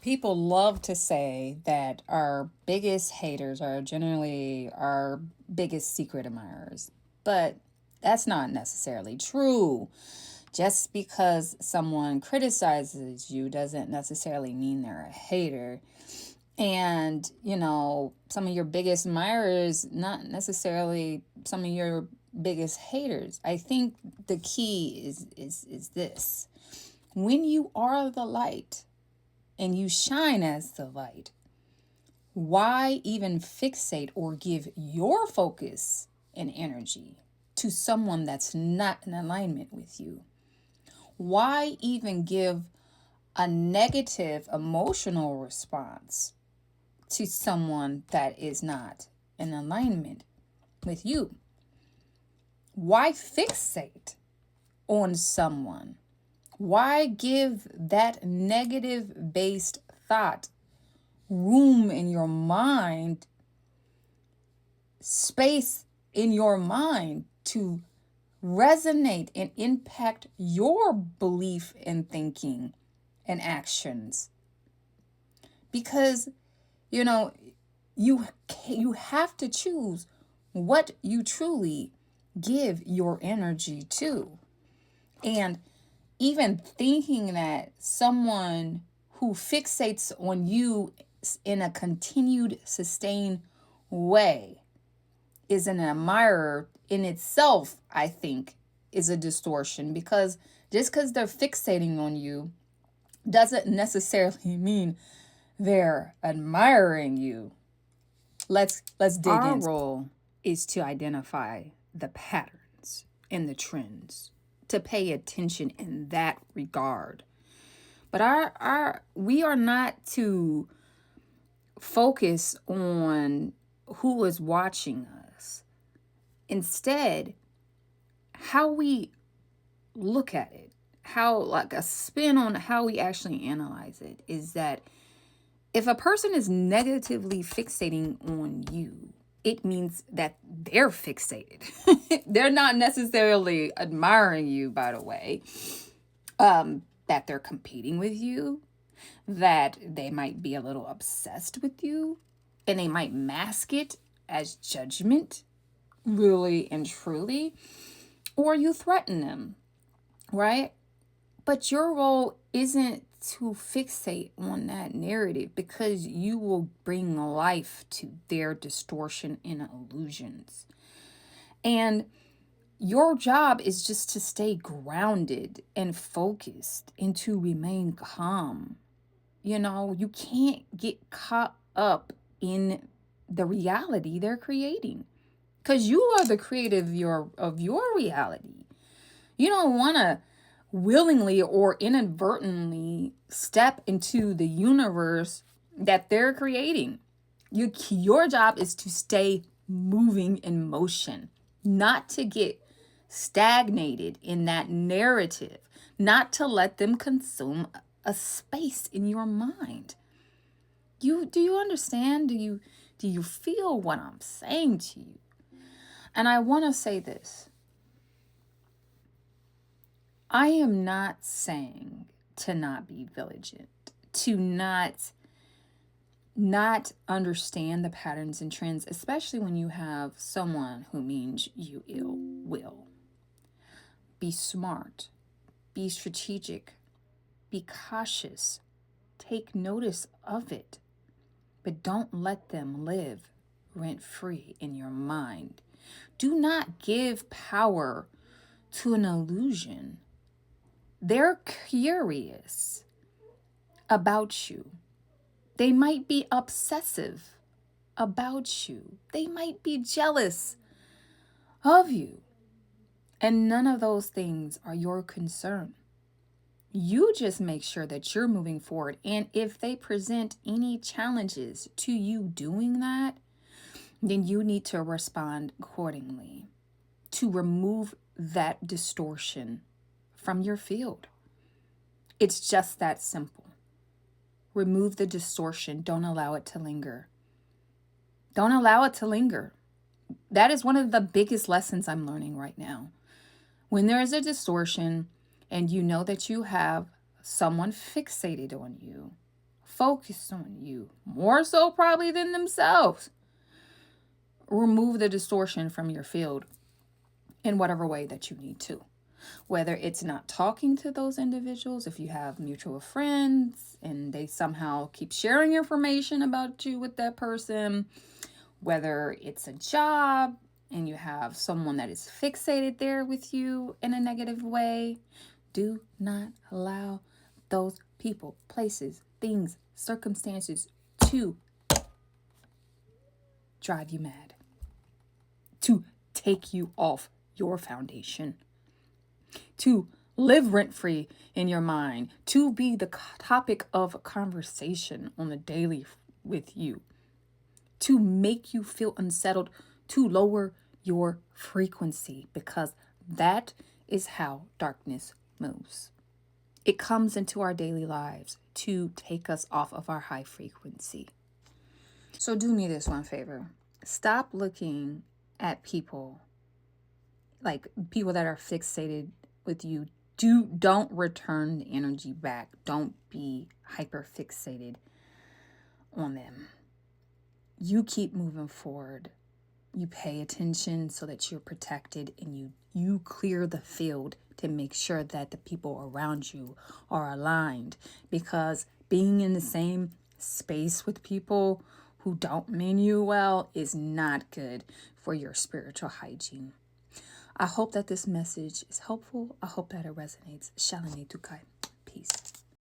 People love to say that our biggest haters are generally our biggest secret admirers, but that's not necessarily true. Just because someone criticizes you doesn't necessarily mean they're a hater. And, some of your biggest admirers, not necessarily some of your biggest haters. I think the key is this. When you are the light, and you shine as the light, why even fixate or give your focus and energy to someone that's not in alignment with you? Why even give a negative emotional response to someone that is not in alignment with you? Why fixate on someone? Why give that negative based thought room in your mind, space in your mind to resonate and impact your belief and thinking and actions? Because, you know, you have to choose what you truly give your energy to. And even thinking that someone who fixates on you in a continued, sustained way is an admirer in itself, I think, is a distortion. Because just because they're fixating on you doesn't necessarily mean they're admiring you. Let's dig in. Our role is to identify the patterns and the trends, to pay attention in that regard. But we are not to focus on who is watching us. Instead, how we look at it, how like a spin on how we actually analyze it, is that if a person is negatively fixating on you, it means that they're fixated. They're not necessarily admiring you, by the way. That they're competing with you, that they might be a little obsessed with you, and they might mask it as judgment, really and truly, or you threaten them, right? But your role isn't to fixate on that narrative, because you will bring life to their distortion and illusions. And your job is just to stay grounded and focused and to remain calm. You can't get caught up in the reality they're creating, because you are the creator of your reality. You don't want to willingly or inadvertently step into the universe that they're creating. Your job is to stay moving in motion, not to get stagnated in that narrative, not to let them consume a space in your mind. Do you understand? Do you feel what I'm saying to you? And I want to say this. I am not saying to not be vigilant, to not understand the patterns and trends, especially when you have someone who means you ill will. Be smart, be strategic, be cautious, take notice of it, but don't let them live rent free in your mind. Do not give power to an illusion. They're curious about you. They might be obsessive about you. They might be jealous of you. And none of those things are your concern. You just make sure that you're moving forward. And if they present any challenges to you doing that, then you need to respond accordingly to remove that distortion from your field. It's just that simple. Remove the distortion. Don't allow it to linger. Don't allow it to linger. That is one of the biggest lessons I'm learning right now. When there is a distortion and you know that you have someone fixated on you, focus on you, more so probably than themselves. Remove the distortion from your field in whatever way that you need to. Whether it's not talking to those individuals, if you have mutual friends and they somehow keep sharing information about you with that person, whether it's a job and you have someone that is fixated there with you in a negative way, do not allow those people, places, things, circumstances to drive you mad, to take you off your foundation, to live rent-free in your mind, to be the topic of conversation on the daily with you, to make you feel unsettled, to lower your frequency, because that is how darkness moves. It comes into our daily lives to take us off of our high frequency. So do me this one favor. Stop looking at people like people that are fixated with you. Don't return the energy back. Don't be hyper fixated on them. You keep moving forward. You pay attention so that you're protected, and you clear the field to make sure that the people around you are aligned, because being in the same space with people who don't mean you well is not good for your spiritual hygiene. I hope that this message is helpful. I hope that it resonates. Shalane Tukai. Peace.